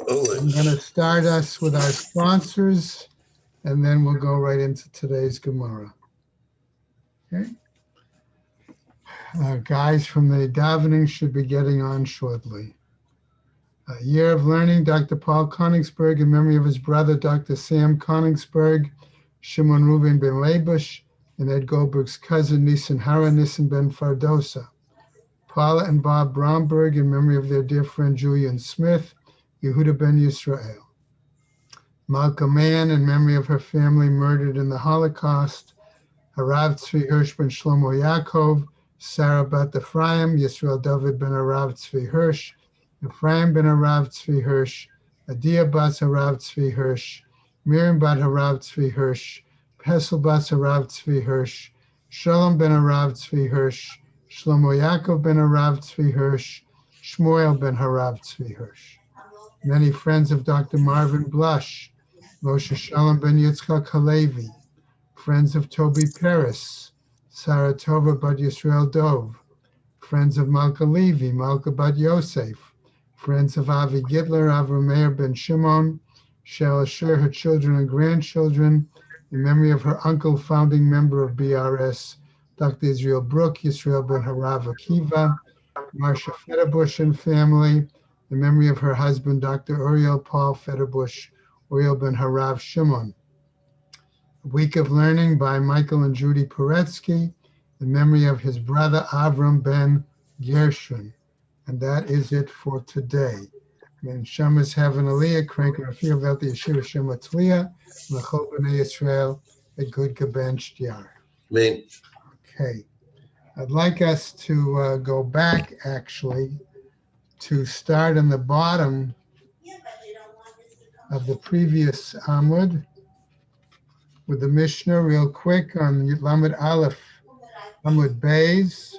I'm going to start us with our sponsors, and then we'll go right into today's Gemara. Okay. Guys from the davening should be getting on shortly. Year of Learning, Dr. Paul Koenigsberg, in memory of his brother, Dr. Sam Koenigsberg, Shimon Reuben ben Labush, and Ed Goldberg's cousin, Nissen Hara Nissen ben Fardosa. Paula and Bob Bromberg, in memory of their dear friend Julian Smith, Yehuda ben Yisrael. Malka Mann, in memory of her family murdered in the Holocaust, Harav Tzvi Hirsch ben Shlomo Yaakov, Sarah bat Ephraim, Yisrael David ben Harav Tzvi Hirsch, Ephraim ben Harav Tzvi Hirsch, Adia bat Harav Tzvi Hirsch, Miriam bat Harav Tzvi Hirsch, Pesel bat Harav Tzvi Hirsch, Shalom ben Harav Tzvi Hirsch, Shlomo Yaakov ben Harav Tzvi Hirsch, Shmuel ben Harav Tzvi Hirsch. Many friends of Dr. Marvin Blush, Moshe Shalom ben Yitzchak Halevi, friends of Toby Paris, Sarah Tova bat Yisrael Dov, friends of Malka Levi, Malka bat Yosef, friends of Avi Gitler, Avram Meir ben Shimon, Shel Asher, her children and grandchildren, in memory of her uncle, founding member of BRS, Dr. Israel Brook, Yisrael ben Harav Akiva, Marsha Federbush and family, in memory of her husband, Dr. Uriel Paul Federbush, Uriel ben Harav Shimon. A Week of Learning by Michael and Judy Poretsky, in memory of his brother, Avram ben Gershon. And that is it for today. And Shema's Heaven Aliyah, Crank Rafir Velt the Yeshiva Shema Tzliya, L'chol B'nai Yisrael, a good Gaben Shtiar. Amen. Okay. I'd like us to go back, actually, to start in the bottom of the previous Amud with the Mishnah real quick on Lamed Aleph, Amud Beis,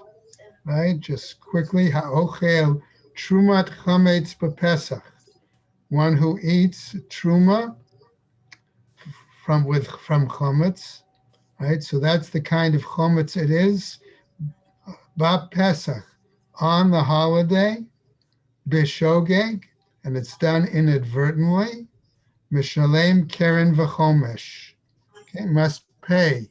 right? Just quickly, Ha'ochel Trumat Chametz B'Pesach, one who eats Truma from Chametz, right? So that's the kind of Chametz it is. Ba Pesach, on the holiday, Bishogeg, and it's done inadvertently, Mishalem Keren V'Chomesh, okay, must pay,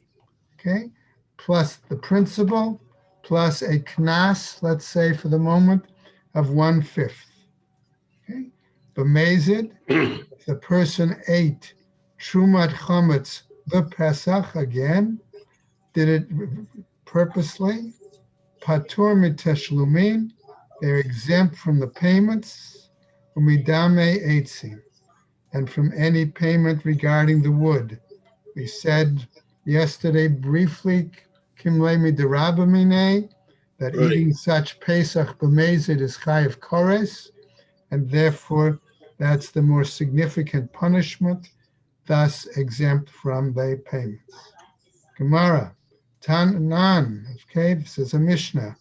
okay, plus the principal, plus a knas, let's say for the moment, of 1/5, okay. B'mezid, if the person ate Trumat Chametz B'Pesach, again, did it purposely, Patur miteshlumin, they're exempt from the payments, umidame eitzim, and from any payment regarding the wood. We said yesterday briefly, kimle midirabamine, that Right. eating such Pesach b'mezid is chayav kores, and therefore that's the more significant punishment, thus exempt from the payments. Gemara. Tanan, okay, this is a Mishnah.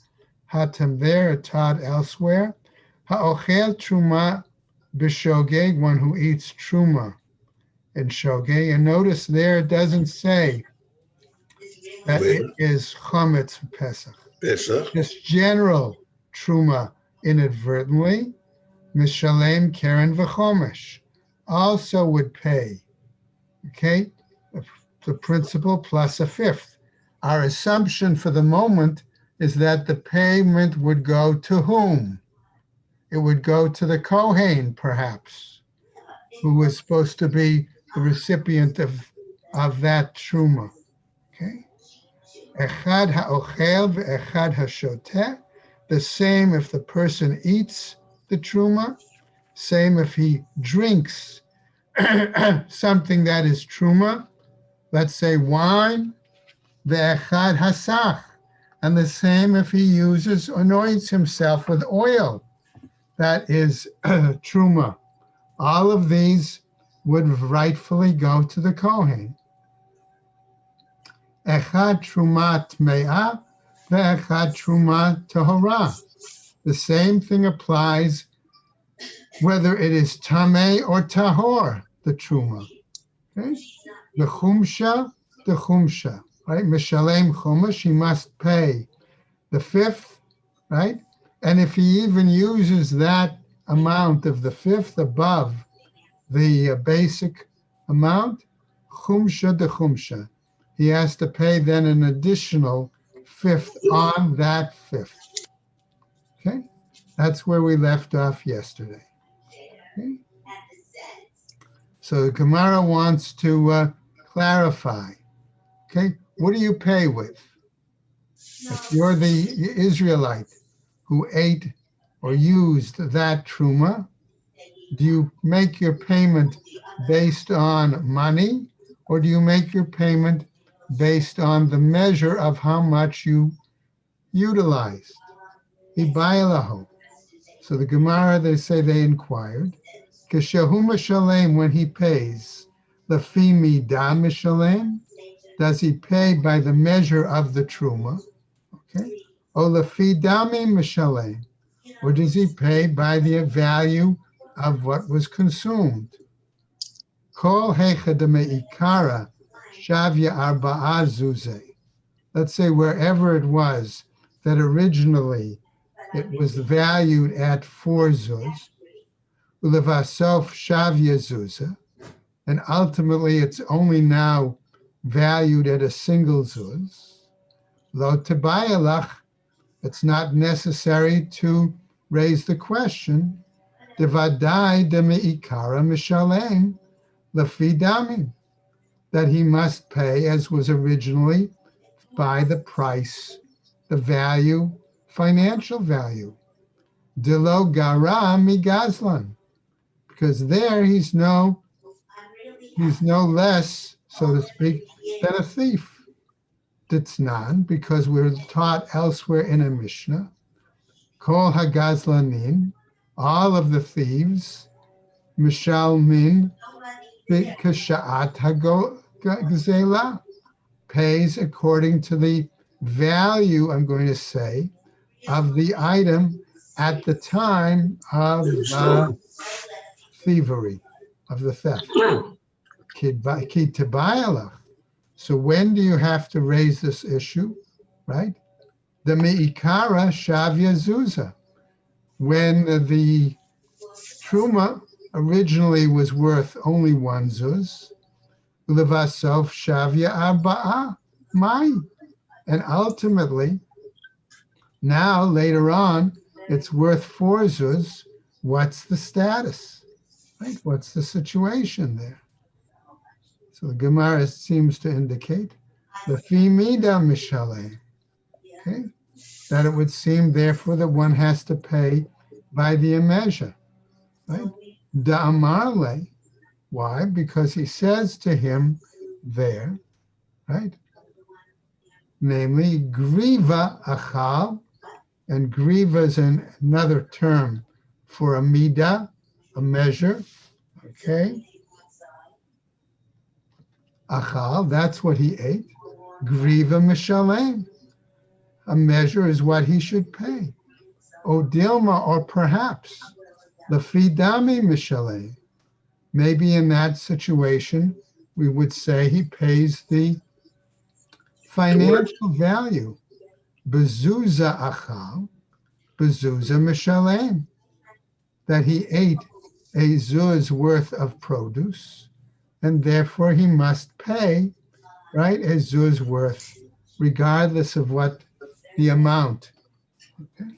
Hatam there, a Tad elsewhere. Ha'ochel truma b'shogeg, one who eats truma in shogeg. And notice there it doesn't say that it is chametz Pesach. Pesach. Just general truma inadvertently, mishalem keren v'chomesh, also would pay, okay, the principal plus 1/5. Our assumption for the moment is that the payment would go to whom? It would go to the Kohen, perhaps, who was supposed to be the recipient of that truma. Okay. Echad ha'ochel ve'echad ha'shoteh. The same if the person eats the truma, same if he drinks something that is truma, let's say wine, ve'echad hasach, and the same if he anoints himself with oil, that is truma. All of these would rightfully go to the Kohen. Echad truma tme'ah, ve'echad truma tahora. The same thing applies whether it is tameh or tahor, the truma. Okay? The chumsha, right? Mishalem chumash, he must pay the 5th, right? And if he even uses that amount of the fifth above the basic amount, chumsha de chumsha. He has to pay then an additional fifth on that fifth. Okay, that's where we left off yesterday. Okay? So the Gemara wants to clarify. Okay, what do you pay with? If you're the Israelite who ate or used that truma, do you make your payment based on money, or do you make your payment based on the measure of how much you utilized? Ibayalahu. So the Gemara, they say they inquired. Keshahuma shalem, when he pays, lefi midah mishalem, does he pay by the measure of the truma? Okay. O lefi dami mishalem, or does he pay by the value of what was consumed? Kol hecha de meikara shavya arba'a zuzeh. Let's say wherever it was that originally it was valued at 4 zuz, ulevasof shavya zuzah, and ultimately it's only now valued at a single zuz. Lo tebayalach, it's not necessary to raise the question, devadai de meikara mishalem lefi damim, that he must pay as was originally by the price, the value, financial value. Delo gara migazlan, because there he's no less, so to speak, than a thief. Ditznan, because we're taught elsewhere in a Mishnah, kol hagazlanin, all of the thieves, mishalmin kashat hagzela, pays according to the value, I'm going to say, of the item at the time of the thievery, of the theft. So when do you have to raise this issue, right? The meikara shavya zuza, when the truma originally was worth only 1 zuz, levasof shavya arba'a mai, and ultimately, now later on, it's worth 4 zuz. What's the status? Right? What's the situation there? So the Gemara seems to indicate lefi midah mishaleh. Okay, that it would seem therefore that one has to pay by the measure, right? Da'amarle. Why? Because he says to him there, right? Namely, griva achal, and griva is another term for a midah, a measure. Okay. Achal, that's what he ate. Griva mishalem, a measure is what he should pay. Odilma, or perhaps, lefi dami mishalem. Maybe in that situation, we would say he pays the financial value. Bezuza achal, bezuza mishalem, that he ate a zuz worth of produce, and therefore he must pay, right, a zuz worth, regardless of what the amount. Okay.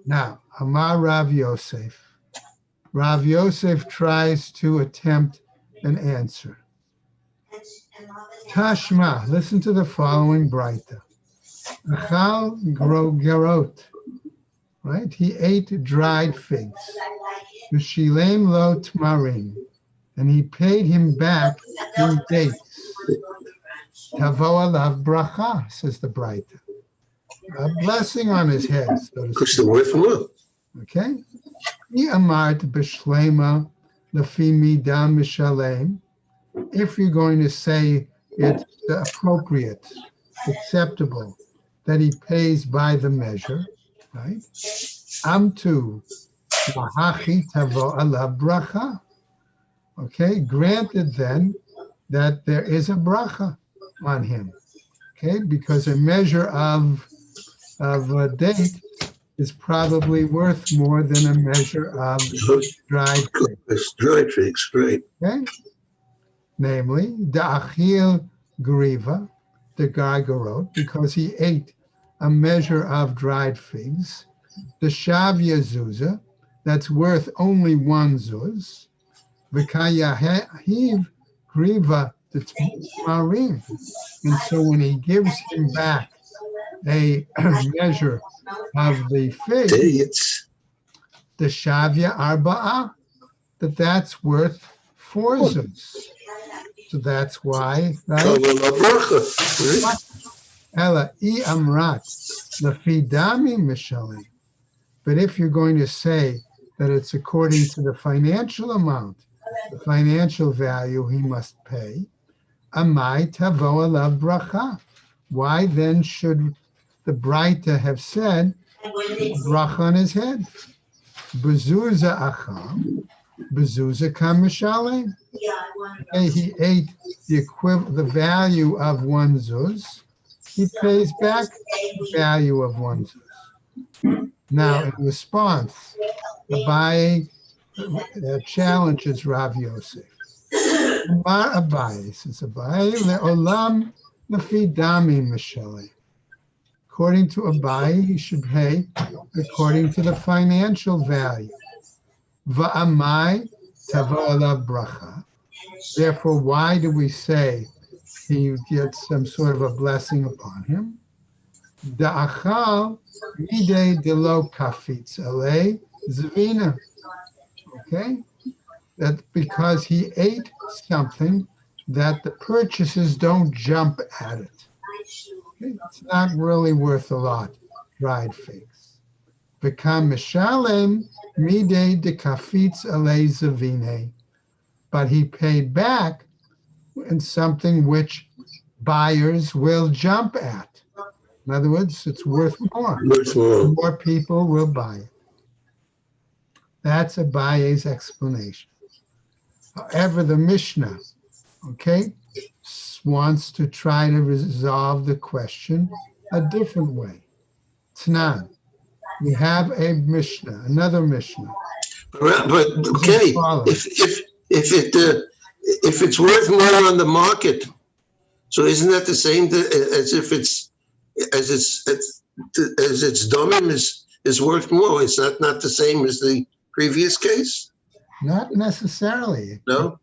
Now, Amar Rav Yosef. Rav Yosef tries to attempt an answer. Tashma, listen to the following braita. Achal gerot, right? He ate dried figs. V'shilem lo tmarim, and he paid him back in dates. Tavo alav bracha, says the braita. A blessing on his head, so to Push speak. the word from up. Okay? He amart b'shlema lefi midah mishalem. If you're going to say it's appropriate, acceptable, that he pays by the measure, right? Amtu lahachi tavo alav bracha. Okay, granted then that there is a bracha on him. Okay, because a measure of a date is probably worth more than a measure of dried figs. Dried figs, right. Okay? Namely, Da'achil Griva, the Gargarot, because he ate a measure of dried figs, the Shavya Zuza, that's worth only one zuz, V'kayahiv Griva, the Marim. And so when he gives him back a measure of the figs, Dates. the Shavya Arba'ah, that's worth four zuz. So that's why, right? Right? Ella I amrat lefidami mishalim. But if you're going to say that it's according to the financial amount, the financial value he must pay, amai tavo alav bracha. Why then should the Braita have said bracha on his head? Bezuza acham, bezuza kam mishalim. Okay, he ate the value of one zuz. He pays back the value of one zuz. Now, in response, Abaye challenges Rav Yosef. Amar Abaye says, Abaye le'olam lefi dami mishale. According to Abaye, he should pay according to the financial value. Va'amai tavo alav bracha. Therefore, why do we say he gets some sort of a blessing upon him? Da'achal midei delo kafitz alei zvina. Okay? That because he ate something that the purchasers don't jump at it. Okay? It's not really worth a lot, dried figs. V'kam mishalem midei de kafitz alei zvine. But he paid back in something which buyers will jump at. In other words, it's worth more. More people will buy it. That's Abaye's explanation. However, the Mishnah, okay, wants to try to resolve the question a different way. Tanan, we have a Mishnah, another Mishnah. But Kenny, if it's worth more on the market, so isn't that the same as if it's domim is worth more? Is that not the same as the previous case? Not necessarily. No,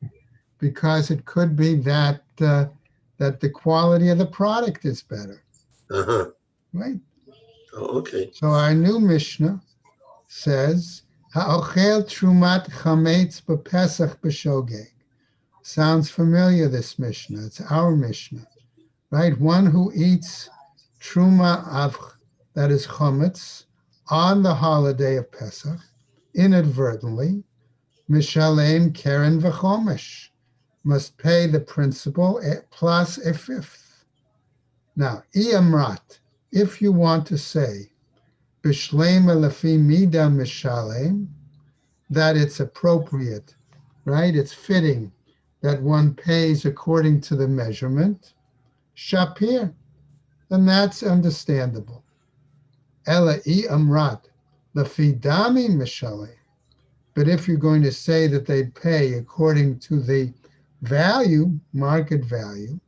because it could be that that the quality of the product is better. Right. Oh, okay. So our new Mishnah says, "Ha'ochel trumat chametz b'Pesach b'shogeg." Sounds familiar, this Mishnah. It's our Mishnah, right? One who eats truma of, that is chametz, on the holiday of Pesach, inadvertently, mishalem keren v'chomesh, must pay the principal plus a fifth. Now, iamrat, if you want to say, bishlema lefi mida mishalem, that it's appropriate, right? It's fitting that one pays according to the measurement, shapir, then that's understandable. Ela amrat lefi dami mishalem. But if you're going to say that they pay according to the value, market value,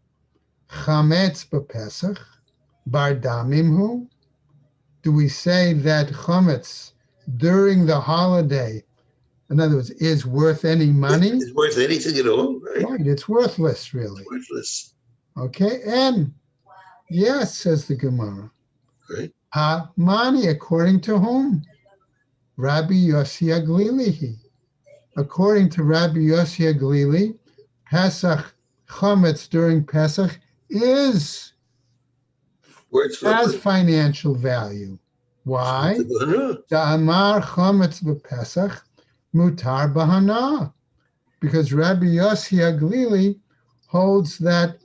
chametz b'Pesach, bar damim hu, do we say that chametz during the holiday, in other words, is worth any money? It's worth anything at all, right? Right, it's worthless, really. Worthless. Okay, and yes, says the Gemara. Right. Ha mani, according to whom? Rabbi Yossi Aglili. According to Rabbi Yossi Aglili, Pesach chametz during Pesach has financial value. Why? Da'amar chametz b'Pesach mutar b'hana. Because Rabbi Yossi Aglili holds that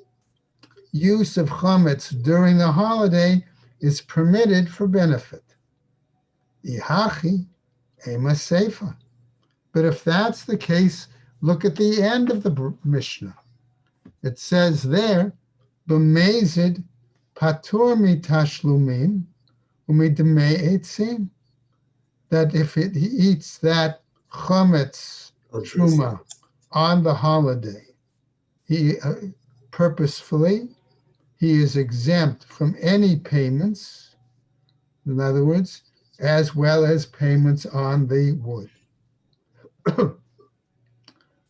use of chametz during the holiday is permitted for benefit. Ihachi ema seifa. But if that's the case, look at the end of the Mishnah. It says there, b'mezid patur mitashlumin umidmei etzim. that if he eats that chametz truma on the holiday, he purposefully, he is exempt from any payments, in other words, as well as payments on the wood.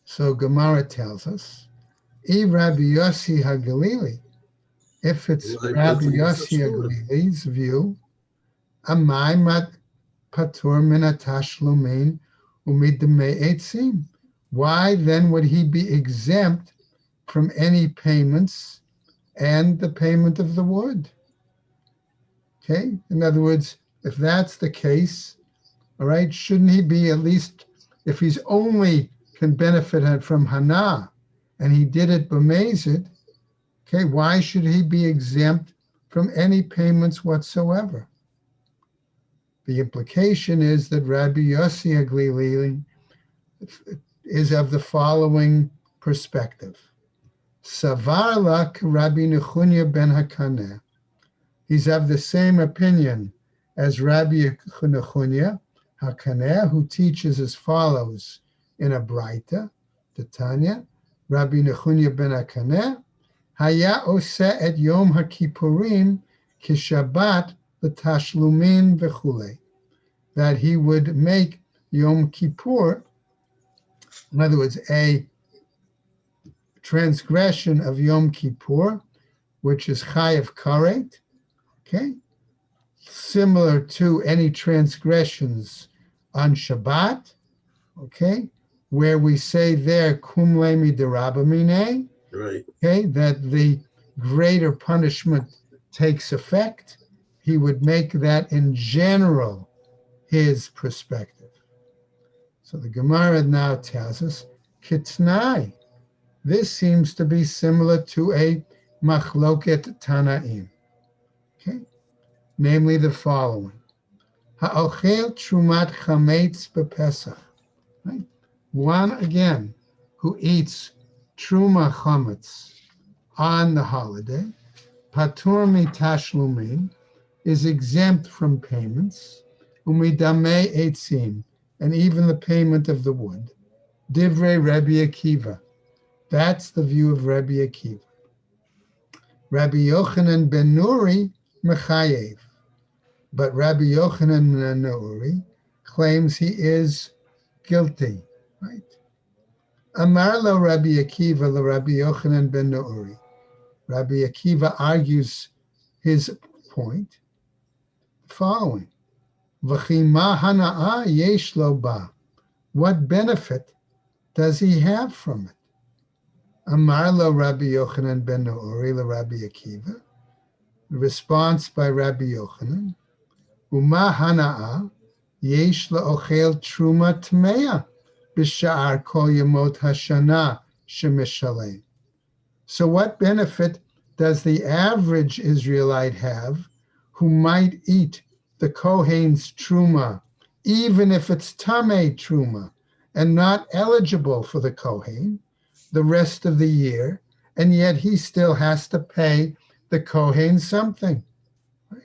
So Gemara tells us, Rabbi Yossi HaGalili, if it's Rabbi Yossi HaGalili's view, Amai mat patur min atashlumin umidmei etzim. Why then would he be exempt from any payments and the payment of the wood? Okay, in other words, if that's the case, all right, shouldn't he be at least, if he's only can benefit from hana, and he did it b'mezid, okay, why should he be exempt from any payments whatsoever? The implication is that Rabbi Yossi HaGalili is of the following perspective. Savar lak Rabbi Nechunya ben Hakaneh. He's of the same opinion as Rabbi Nechunya HaKaneh, who teaches as follows in a Braita, Tanya, Rabbi Nechunya ben Hakaneh, Haya oseh et Yom HaKippurim kishabat l'tashlumin v'chulei, that he would make Yom Kippur, in other words, a transgression of Yom Kippur, which is chayav karet, okay, similar to any transgressions on Shabbat, okay, where we say there kum lemi derabba mineh, Right. Okay, that the greater punishment takes effect. He would make that in general his perspective. So the Gemara now tells us, kitnai. This seems to be similar to a machloket tanaim. Okay, namely the following: ha'ochel trumat chametz bepesach. Right, one again who eats truma chametz on the holiday, patur mitashlumin, is exempt from payments, umidamei etzim, and even the payment of the wood. Divrei Rabbi Akiva. That's the view of Rabbi Akiva. Rabbi Yochanan ben Nuri mechayev, but Rabbi Yochanan ben Nuri claims he is guilty. Right? Amar lo Rabbi Akiva lo Rabbi Yochanan ben Nuri. Rabbi Akiva argues his point following: V'chi ma hana'a yesh lo ba. What benefit does he have from it? Amar lo Rabbi Yochanan ben Nuri lo Rabbi Akiva. The response by Rabbi Yochanan: Uma hana'a yesh lo ochel truma tmeya b'sha'ar kol yemot hashana shemishalem. So what benefit does the average Israelite have who might eat the Kohen's truma, even if it's tamei truma, and not eligible for the Kohen the rest of the year, and yet he still has to pay the Kohen something? Right?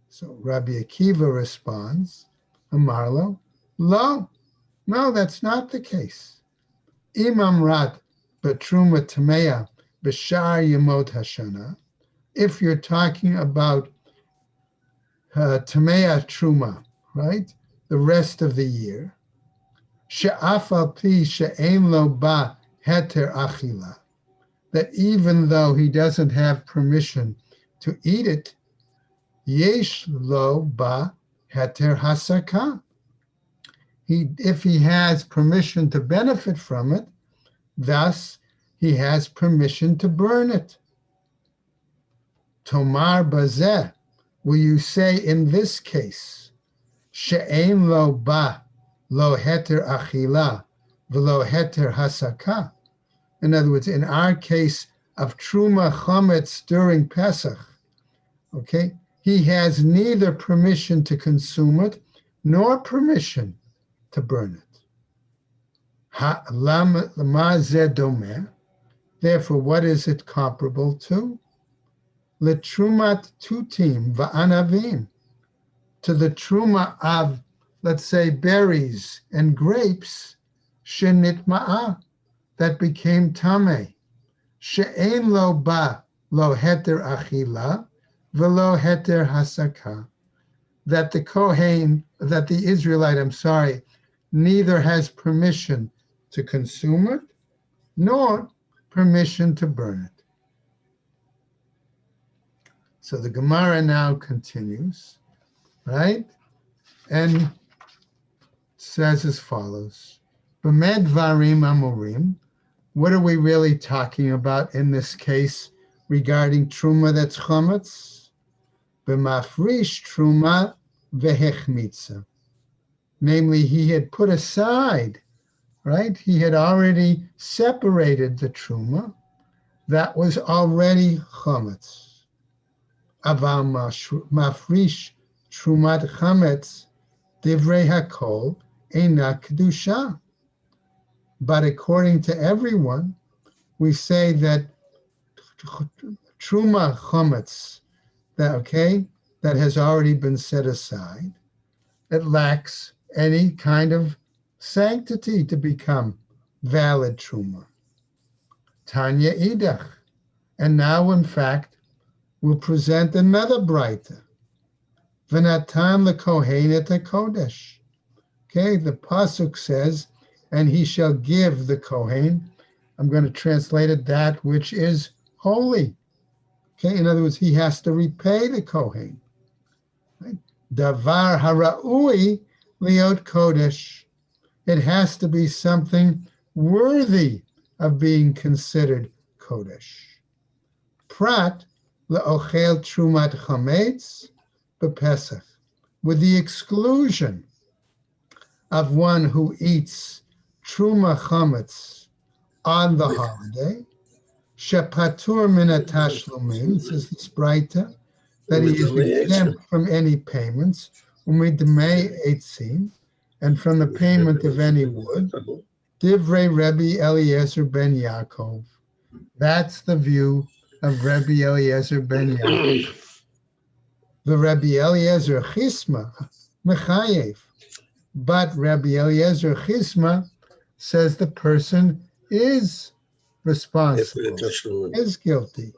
So Rabbi Akiva responds, Amarlo, lo, no, that's not the case. Imam rat b'truma tameya b'shar yemot hashana. If you're talking about tameya truma, right, the rest of the year, she'af al pi she'en lo ba heter achila, that even though he doesn't have permission to eat it, yesh lo ba heter hasaka. If he has permission to benefit from it, thus he has permission to burn it. Tomar bazeh, will you say in this case, she'en lo ba lo heter achila v'lo heter hasaka? In other words, in our case of truma chametz during Pesach, okay, he has neither permission to consume it nor permission to burn it. Therefore, what is it comparable to? Letrumat tutim va'anavim, to the truma of, let's say, berries and grapes, shenitma'a, that became tameh, she'en lo ba lo heter achila, velo heter hasaka, that the Kohen, that the Israelite, neither has permission to consume it, nor permission to burn it. So the Gemara now continues, right? And says as follows, B'med varim amorim, what are we really talking about in this case regarding truma that's chametz? B'mafrish truma vehechmitza. Namely, he had put aside, right? He had already separated the truma that was already chametz. Aval mafrish trumat chametz divrei hakol eina kedusha. But according to everyone, we say that truma chametz, that has already been set aside, it lacks any kind of sanctity to become valid truma. Tanya idach. And now, in fact, we'll present another braita. V'natan lekohen et hakodesh. Okay, the pasuk says, and he shall give the kohen. I'm going to translate it, that which is holy. Okay, in other words, he has to repay the kohen. Right? Davar hara'ui liot kodesh. It has to be something worthy of being considered kodesh. Prat le'ochel trumat chametz b'Pesach, with the exclusion of one who eats truma chametz on the holiday, shepatur min hatashlumin, says the Braita, that he is exempt from any payments, umidmei etzim, and from the payment of any wood, divrei Rebbe Eliezer ben Yaakov. That's the view of Rebbe Eliezer ben Yaakov. The Rebbe Eliezer Chisma mechayev, but Rebbe Eliezer Chisma says the person is responsible, is guilty.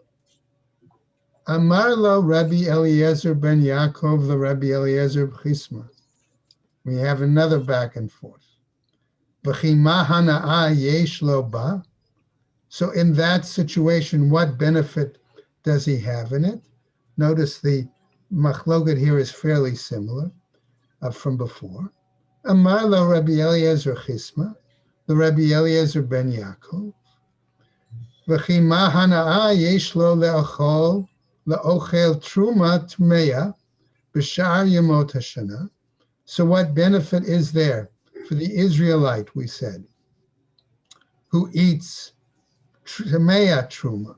Amar lo Rebbe Eliezer ben Yaakov the Rebbe Eliezer Chisma. We have another back and forth. V'chima hana'a yesh lo ba. So in that situation, what benefit does he have in it? Notice the machloket here is fairly similar from before. Amar lo Rabbi Eliezer Chisma, the Rabbi Eliezer ben Yaakov. V'chi ma hana'a yesh lo le'ochel truma tmeya b'shar yemot hashana. So what benefit is there for the Israelite, we said, who eats tmeya truma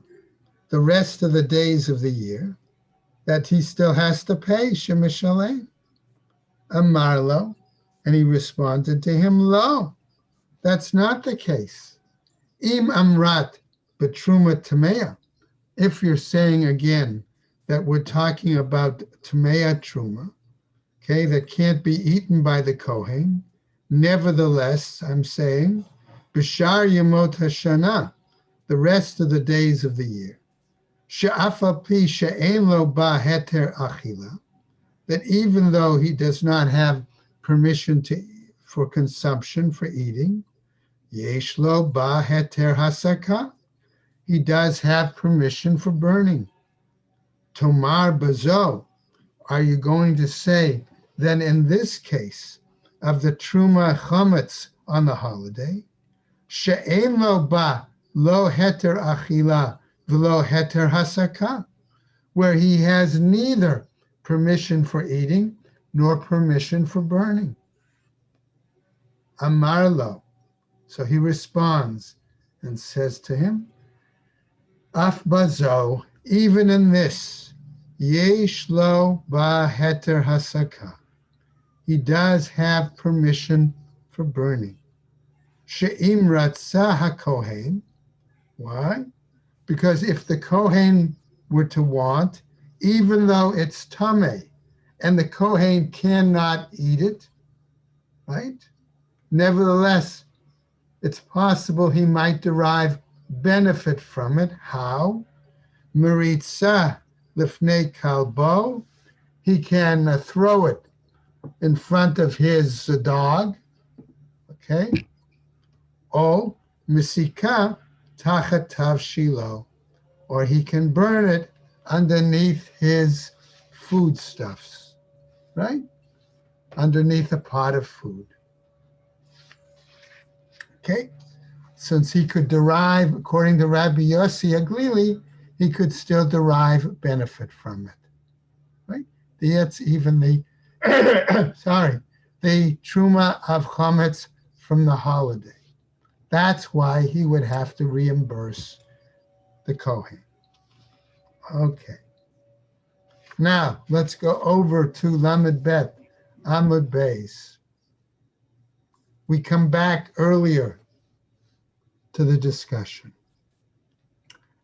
the rest of the days of the year, that he still has to pay shemishalem? Amar lo, and he responded to him, lo, that's not the case. Im amrat betruma tmeya. If you're saying again that we're talking about tmeya truma, okay, that can't be eaten by the Kohen, nevertheless, I'm saying, b'shar yemot hashana, the rest of the days of the year, she'afa pi she'en lo ba heter achila, that even though he does not have permission for consumption, for eating, yesh lo ba heter hasaka, he does have permission for burning. Tomar bazo, are you going to say then in this case of the truma chametz on the holiday, she'en lo ba lo heter achila v'lo heter hasaka, where he has neither permission for eating nor permission for burning? Amar lo. So he responds and says to him, Af bazo, even in this, yesh lo ba heter hasaka, he does have permission for burning. She'im ratzah hakohen. Why? Because if the Kohen were to want, even though it's tameh, and the Kohen cannot eat it, right? Nevertheless, it's possible he might derive benefit from it. How? Meritza lifnei kalbo. He can throw it in front of his dog, okay? O misika tachat tavshilo, or he can burn it underneath his foodstuffs, right? Underneath a pot of food. Okay? Since he could derive, according to Rabbi Yossi Aglili, he could still derive benefit from it, right? That's even the, the truma of chametz from the holiday. That's why he would have to reimburse the Kohen. Okay. Now, let's go over to Lamed Bet, Amud Beis. We come back earlier to the discussion.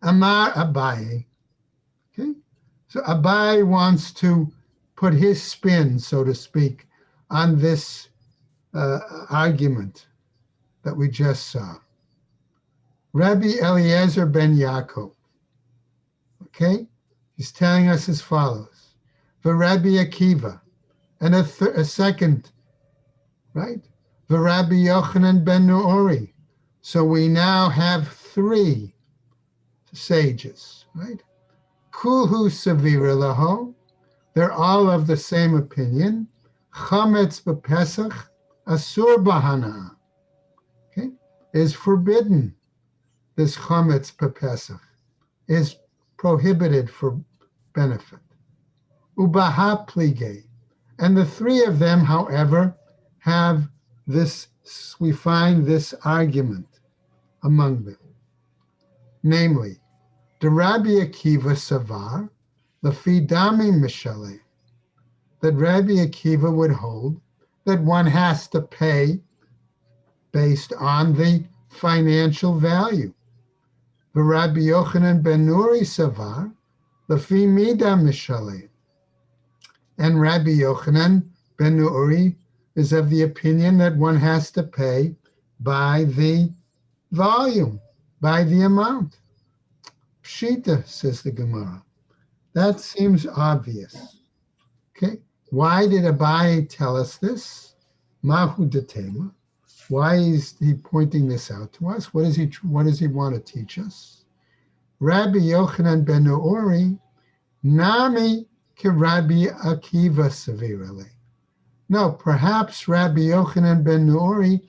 Amar Abaye. Okay? So Abaye wants to put his spin, so to speak, on this argument that we just saw. Rabbi Eliezer ben Yaakov. Okay? He's telling us as follows. Rabbi Akiva. And a second, right? Rabbi Yochanan ben Nuori. So we now have three sages, right? Kulhu savira laho. They're all of the same opinion. Chametz b'Pesach asur bahana. Okay, is forbidden. This chametz b'Pesach is prohibited for benefit. Ubaha plige. And the three of them, however, have this, we find this argument among them. Namely, the Rabbi Akiva Savar, the Fidami Mishale, that Rabbi Akiva would hold that one has to pay based on the financial value. The Rabbi Yochanan ben Nuri Savar, the Fimida Mishale, and Rabbi Yochanan ben Nuri is of the opinion that one has to pay by the volume, by the amount. Pshita, says the Gemara. That seems obvious. Okay, why did Abaye tell us this? Mahu detema. Why is he pointing this out to us? What does he want to teach us? Rabbi Yochanan ben Nuori, nami ke Rabbi Akiva sevirale. No, perhaps Rabbi Yochanan ben Nuori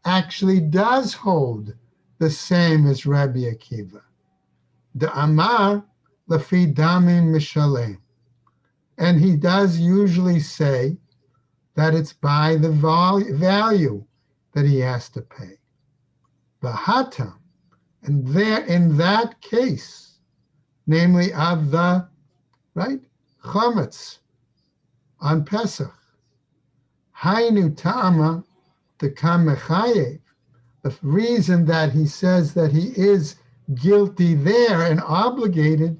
actually does hold the same as Rabbi Akiva. The Amar Lafi Damim Mishalem. And he does usually say that it's by the value that he has to pay. Bahatam, and there in that case, namely of the, right, chametz on Pesach, Hainu Ta'ama, the Kamechayev, the reason that he says that he is guilty there and obligated,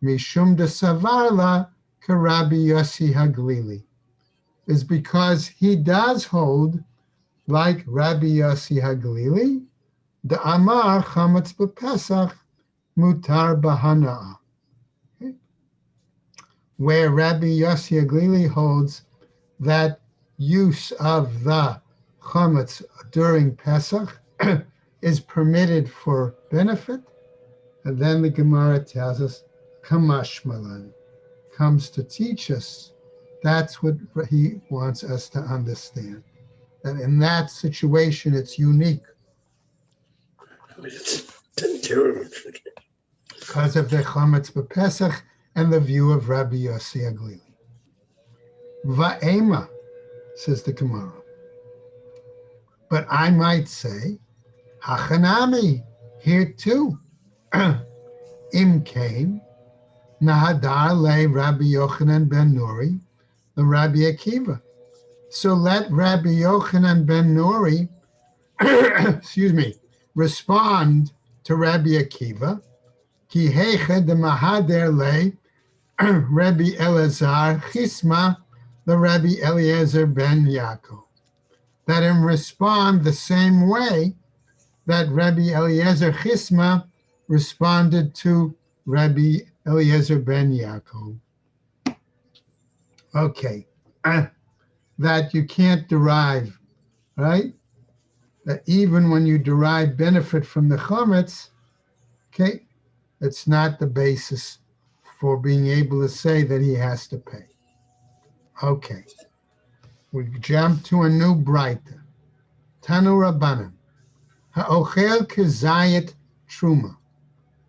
Mishum de Savarla Karabi Yossi Haglili, is because he does hold, like Rabbi Yossi Haglili, the Amar Chametz b'Pesach Mutar Bahana, okay? Where Rabbi Yossi Haglili holds that use of the chametz during Pesach is permitted for benefit, and then the Gemara tells us, Kamashmalan, comes to teach us. That's what he wants us to understand. That in that situation, it's unique. Because of the chametz b'Pesach and the view of Rabbi Yossi Haglili. Va'ema, says the Gemara. But I might say, Hachanami, here too. Im came, Nahadar le Rabbi Yochanan ben Nuri, the Rabbi Akiva. So let Rabbi Yochanan ben Nuri, respond to Rabbi Akiva. Ki heche de mahader le Rabbi Elazar chisma the Rabbi Eliezer ben Yaakov, that in respond the same way that Rabbi Eliezer Chisma responded to Rabbi Eliezer ben Yaakov. Okay, that you can't derive, right? That even when you derive benefit from the chametz, okay, it's not the basis for being able to say that he has to pay. Okay, we jump to a new braita. Tanu Rabbanan, ha'ochel kezayit truma,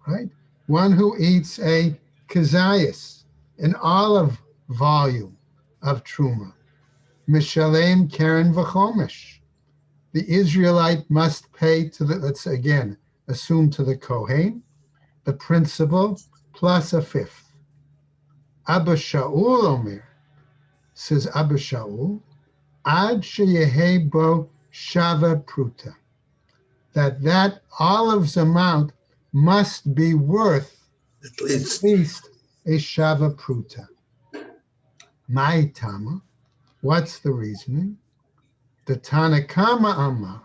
right? One who eats a kezayis, an olive volume of truma, mishalem keren v'chomesh. The Israelite must pay to the, let's again assume to the Kohen, the principal plus a fifth. Abba Shaul Omer, says Abba Shaul, ad sheyehe bo shava pruta, that olive's amount must be worth At at least. least a shava pruta. My tama, what's the reasoning? The Tanakama Amar,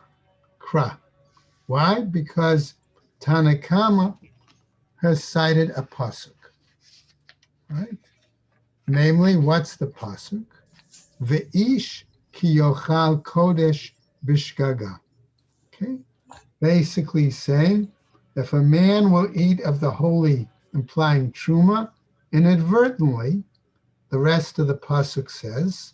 kra. Why? Because Tanakama has cited a pasuk, right? Namely, what's the pasuk? Ve'ish ki yochal kodesh bishgaga. Okay, basically saying, if a man will eat of the holy, implying truma, inadvertently, the rest of the pasuk says,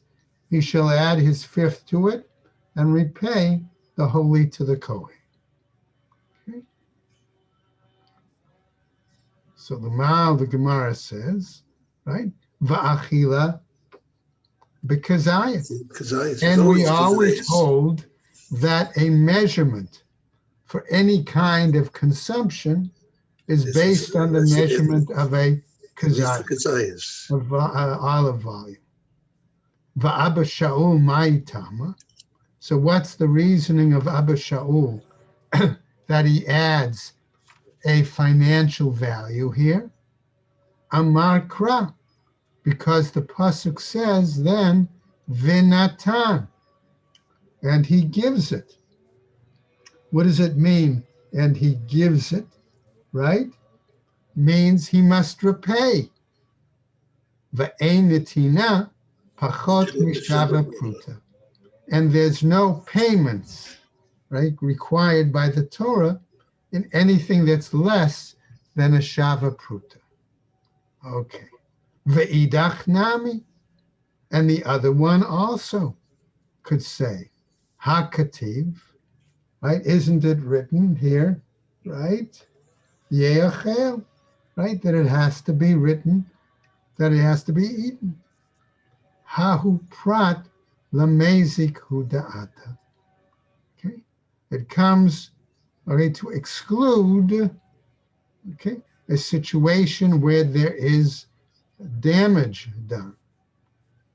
he shall add his fifth to it and repay the holy to the Kohen. Okay. So the Gemara says, right, va'achila b'kazayit. Kazayas. It's And we always always kazayas. hold that a measurement for any kind of consumption is based on the That's measurement of a at least the kazayit, kazayas. of olive volume. Va'abba Shaul ma'itama. So what's the reasoning of Abba Shaul that he adds a financial value here? Amar kra, because the pasuk says then vinatan, and he gives it. What does it mean? And he gives it, right? Means he must repay. V'ein netina pachot mishava pruta. And there's no payments, right, required by the Torah in anything that's less than a shava pruta. Okay. Ve'idach nami. And the other one also could say, hakativ, right? Isn't it written here, right? Yeachel, right? That it has to be written, that it has to be eaten. Hahu prat lamezik hu da'ata. Okay? It comes, okay, to exclude, okay, a situation where there is damage done.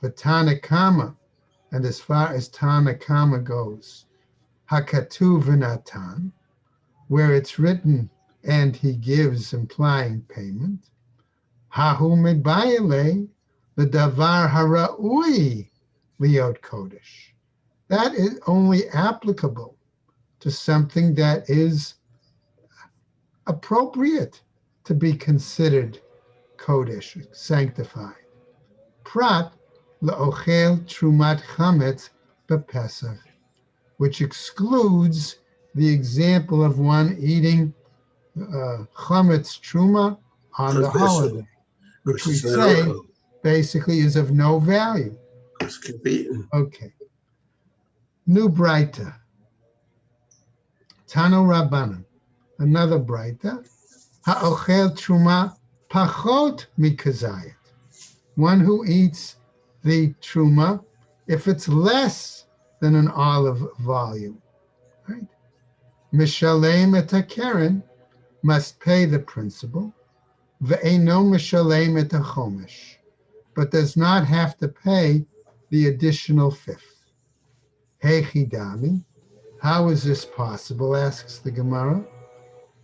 The Tanakama, and as far as Tanakama goes, Hakatuv v'natan, where it's written, and he gives, implying payment. Hahu medbayale, the davar hara'ui liot kodesh. That is only applicable to something that is appropriate to be considered kodesh, sanctified. Prat le'ochel trumat chametz bepesach, which excludes the example of one eating chametz truma on the holiday, which we say basically is of no value. Because it can be eaten. Okay. New braita. Tano Rabbanan. Another braita. Ha'ochel truma pachot mikazayit. One who eats the truma if it's less than an olive volume, right? Mishalem et hakeren, must pay the principal. Ve'eno mishalem et hachomesh, but does not have to pay the additional fifth. Hechidami, how is this possible, asks the Gemara.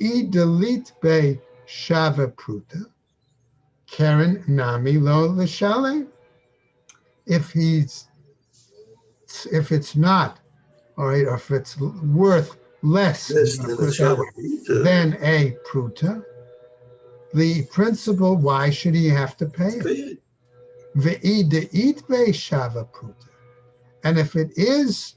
I delit be shava pruta, keren nami lo l'shalem. If it's not, all right, or if it's worth less, I'm Less going to than put a it that way, Shavapruta. than a pruta, the principal, why should he have to pay it? Pay it. Ve'i de'it be shava pruta. And if it is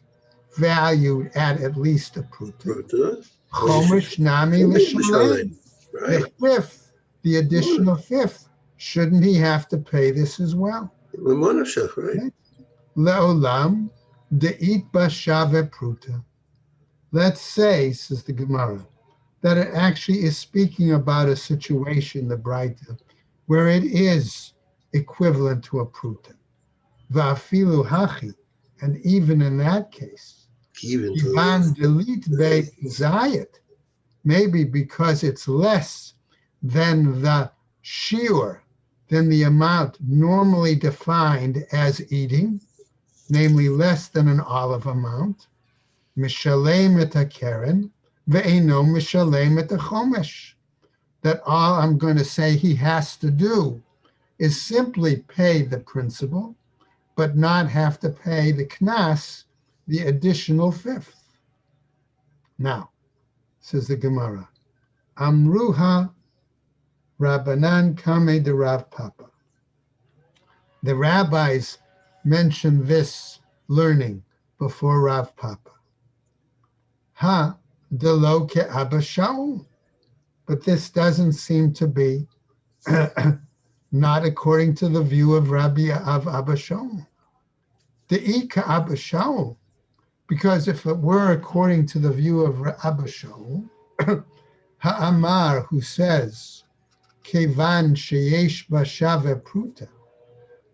valued at least a pruta, Pruta. Well, you should chomish nami Chomish l'shalem, B'Shalem. Right. the fifth, the additional fifth, shouldn't he have to pay this as well? Mamonashach, right? Okay. Le'olam de'it ba shava pruta. Let's say, says the Gemara, that it actually is speaking about a situation, the Braita, where it is equivalent to a pruta. Va'afilu hachi, and even in that case, Even Ivan delete be zayat, maybe because it's less than the shiur, than the amount normally defined as eating, namely less than an olive amount, mishalem et hakeren, ve'eno mishalem et chomesh. That all I'm going to say he has to do is simply pay the principal, but not have to pay the knas, the additional fifth. Now, says the Gemara, Amruha Rabbanan Kame de Rav Papa. The rabbis mentioned this learning before Rav Papa. Ha delo ke Abba Shaul. But this doesn't seem to be not according to the view of Rabbi of Abba Shaul. The ka Abba Shaul, because if it were according to the view of Abba Shaul, Ha'amar, who says, Kevan sheyesh b'shave pruta,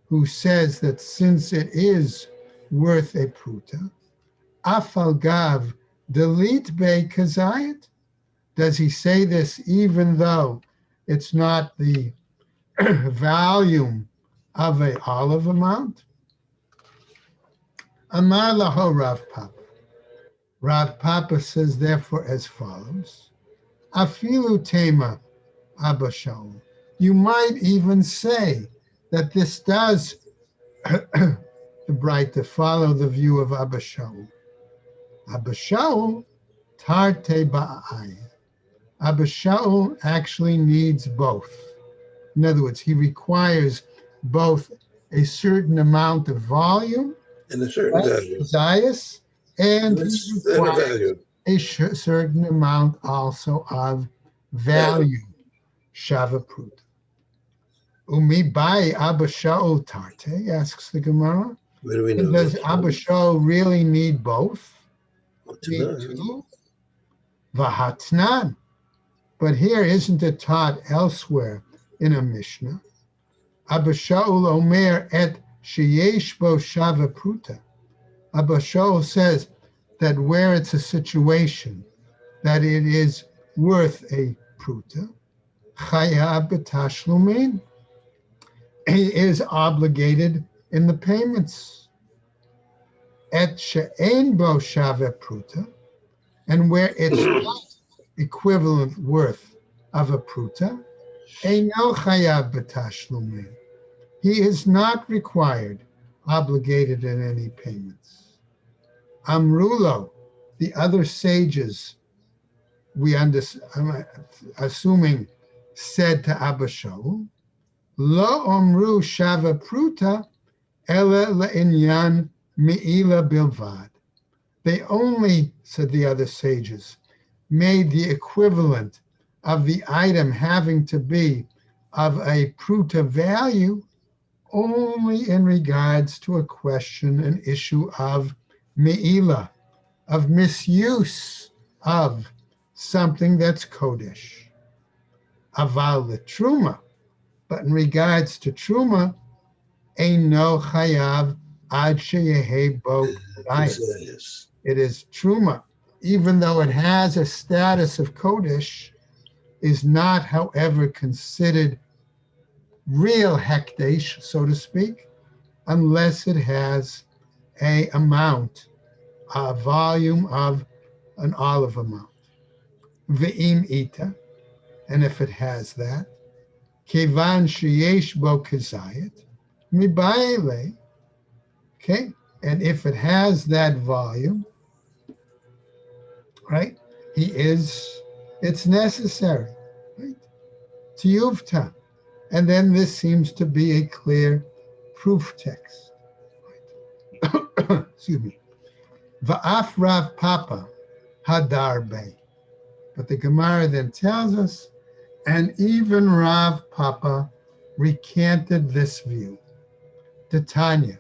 who says that since it is worth a pruta, afal gav delete be kazayat. Does he say this even though it's not the volume of a olive amount? Amar laho Rav Papa. Rav Papa says therefore as follows: Afilu tema Abba Shaul. You might even say that this does the bright to follow the view of Abba Shaul. Abba Shaul tarte ba'ai. Abba Shaul actually needs both. In other words, he requires both a certain amount of volume, And a certain value. Zayas, and he And a requires value. a certain amount also of value, Shavaprut. Umi bai Abba Shaul tarte, asks the Gemara. Where do we know Does that? Abba Shaul really need both? Well, to Need know. two? Vahatnan. But here, isn't it taught elsewhere in a Mishnah? Abba Shaul Omer et sheyesh bo shava pruta. Abba Shaul says that where it's a situation that it is worth a pruta, chayav b'tashlumin, he is obligated in the payments. Et she'en bo shava pruta, and where it's not equivalent worth of a pruta, eino chayav b'tashlumin. He is not required, obligated in any payments. Amrulo, the other sages, I'm assuming, said to Abba Shaul, Lo omru shava pruta ele le'inyan me'ila bilvad. They only, said the other sages, made the equivalent of the item having to be of a pruta value only in regards to a question, an issue of me'ila, of misuse of something that's kodesh. Aval the truma, but in regards to truma, no chayav ad sheyehe bo kodayis. Yes. It is truma, even though it has a status of kodesh, is not, however, considered real hekdesh, so to speak, unless it has a amount, a volume of an olive amount. Ve'im ita, and if it has that, kevan sheyesh bo kazayit, mibaile, Okay, and if it has that volume, right, it's necessary, right, to yuvta. And then this seems to be a clear proof text. Right? Excuse me. Va'af Rav Papa Hadarbe. But the Gemara then tells us, and even Rav Papa recanted this view. Titania.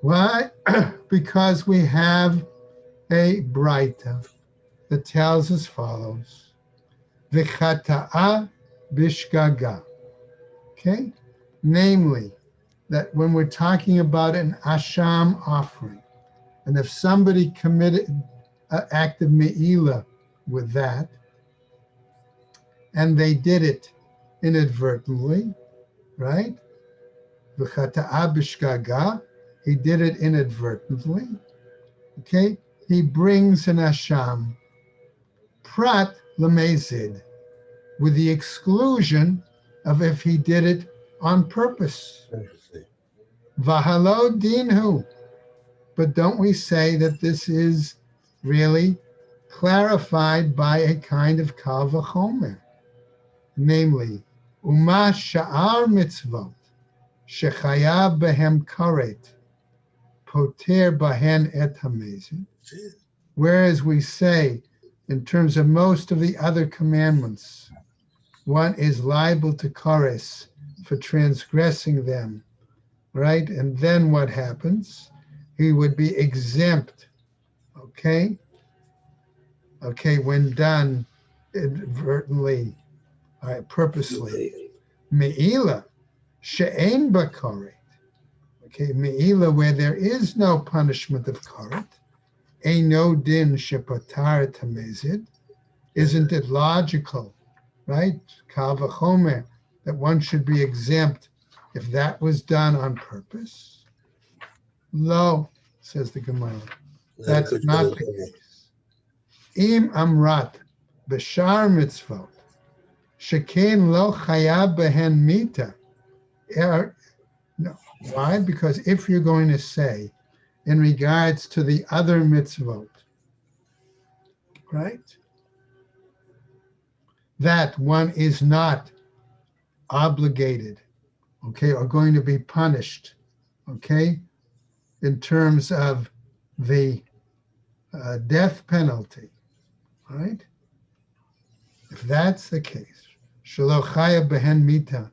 Why? Because we have a Braita that tells as follows. V'chata'a bishgaga. Okay? Namely, that when we're talking about an asham offering, and if somebody committed an act of me'ila with that, and they did it inadvertently, right? V'chata'a bishgaga, he did it inadvertently, okay? He brings an asham, prat lemezid, with the exclusion of if he did it on purpose. Vahalo dinhu. But don't we say that this is really clarified by a kind of kal v'chomer, namely, uma sha'ar mitzvot shechayav behem karet poter bahen et hamezid. Whereas we say, in terms of most of the other commandments, one is liable to kares for transgressing them, right? And then what happens? He would be exempt, okay? Okay, when done inadvertently, purposely. Me'ila, she'en b'karet. Okay, me'ila, where there is no punishment of karet, ein no din shepatar tamezid. Isn't it logical, right? Kal v'chomer, that one should be exempt if that was done on purpose? Lo, says the Gemara. That's not the case. Im amrat b'shar mitzvot sheken lo chayav behen mita. No. Why? Because if you're going to say in regards to the other mitzvot, right, that one is not obligated, okay, or going to be punished, okay, in terms of the death penalty, right? If that's the case, shelo chaya behen mita,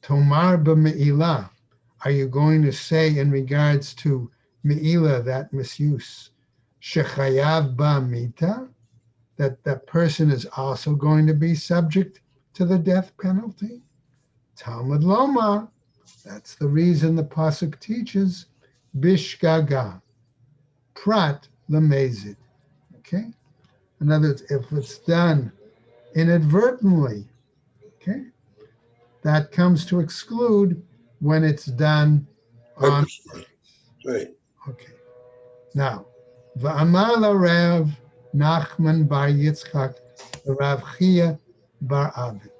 tomar b'me'ilah, are you going to say in regards to me'ilah, that misuse, shechayav ba mita, that that person is also going to be subject to the death penalty? Talmud lomar, that's the reason the pasuk teaches bishgaga, prat lemezid. Okay? In other words, if it's done inadvertently, okay, that comes to exclude when it's done on purpose. Right. Okay. Now, v'amar Rav Nachman bar Yitzchak Rav Chia bar Abin.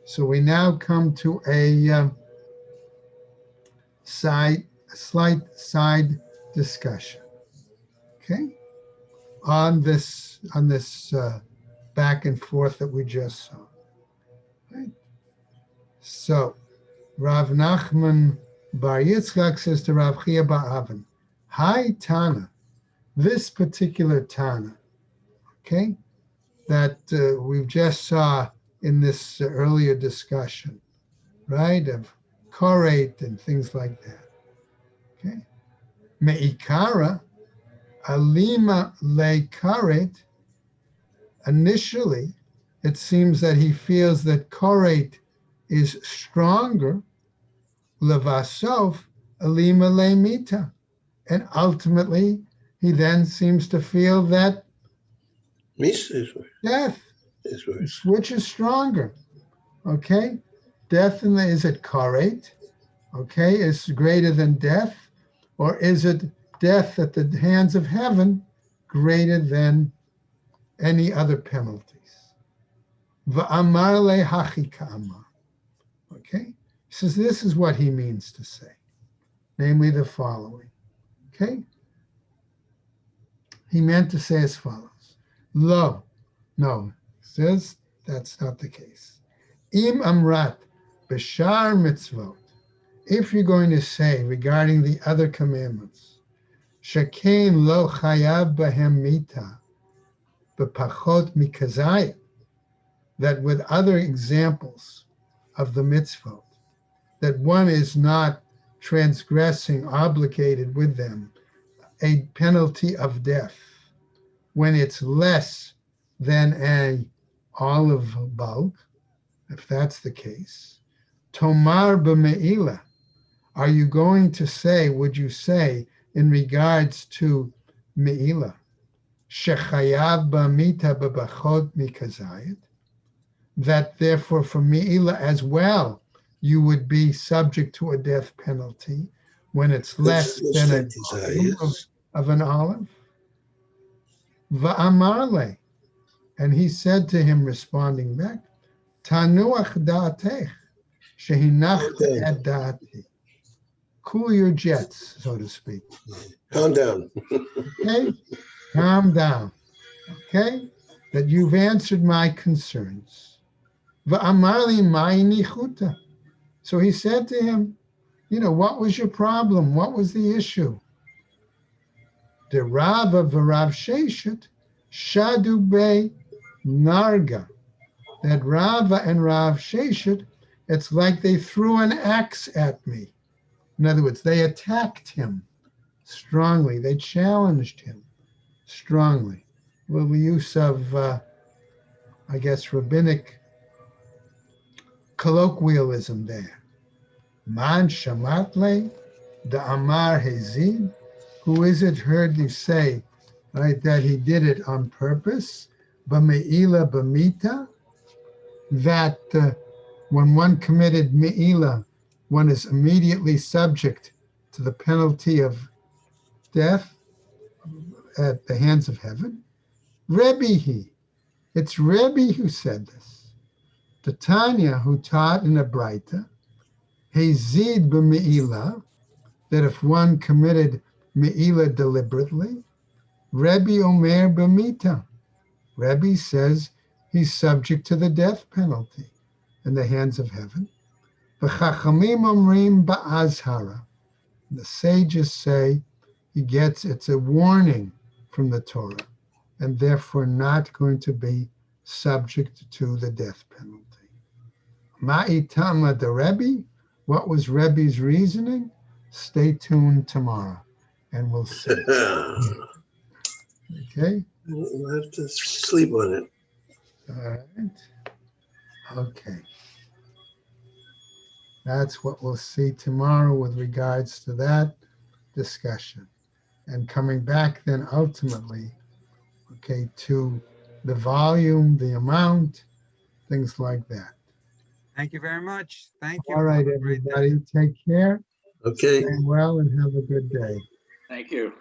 So we now come to a slight side discussion, okay, on this back and forth that we just saw. Right? So Rav Nachman bar Yitzchak says to Rav Chia bar Avin, Hi Tana, this particular Tana, okay, that we've just saw in this earlier discussion, right, of korate and things like that, okay? Me'ikara, alima le karet, initially, it seems that he feels that korate is stronger, levasof, alima le mita, and ultimately, he then seems to feel that death, which is stronger, okay? Death is it korate, okay, is greater than death, or is it death at the hands of heaven greater than any other penalties? Va'amar le hachi ka'amar. Okay, he says this is what he means to say. namely the following. Okay? He meant to say as follows. Lo. No, he says that's not the case. Im amrat b'shar mitzvot. If you're going to say regarding the other commandments, shekain lo chayav bahem mita b'pachot mikazayit, that with other examples of the mitzvot, that one is not transgressing, obligated with them, a penalty of death when it's less than a olive bulb, if that's the case. Tomar b'me'ila, are you going to say, would you say, in regards to me'ila, shechayav b'mita b'bachot mikazayit, that therefore for me'ila as well, you would be subject to a death penalty when it's less than a volume of an olive? Va'amarle, and he said to him, responding back, Tanuach da'atech, shehinachta et da'ati. Cool your jets, so to speak. Calm down. Okay? Calm down. Okay? That you've answered my concerns. Va'amarli mai nichuta. So he said to him, what was your problem? What was the issue? The Rava v'Rav Sheshet shadu be narga. That Rava and Rav Sheshet, it's like they threw an axe at me. In other words, they attacked him strongly. They challenged him strongly. With the use of, rabbinic colloquialism there. Man shamatle, the Amar Hezid. Who is it heard you say, right, that he did it on purpose? B'me'ila b'mita, that when one committed me'ila, one is immediately subject to the penalty of death at the hands of heaven. Rebbe, it's Rebbe who said this. The Tanya, who taught in a Braita, Hezid b'me'ila, that if one committed me'ila deliberately, Rebbe Omer b'mita. Rebbe says he's subject to the death penalty in the hands of heaven. V'chachamim omrim ba'azhara. The sages say it's a warning from the Torah, and therefore not going to be subject to the death penalty. Ma'itama the Rebbe. What was Rebbe's reasoning? Stay tuned tomorrow, and we'll see. Okay? We'll have to sleep on it. All right. Okay. That's what we'll see tomorrow with regards to that discussion. And coming back then ultimately, okay, to the volume, the amount, things like that. Thank you very much. Thank you. All right, Have a great day. everybody, take care. Okay. Stay well and have a good day. Thank you.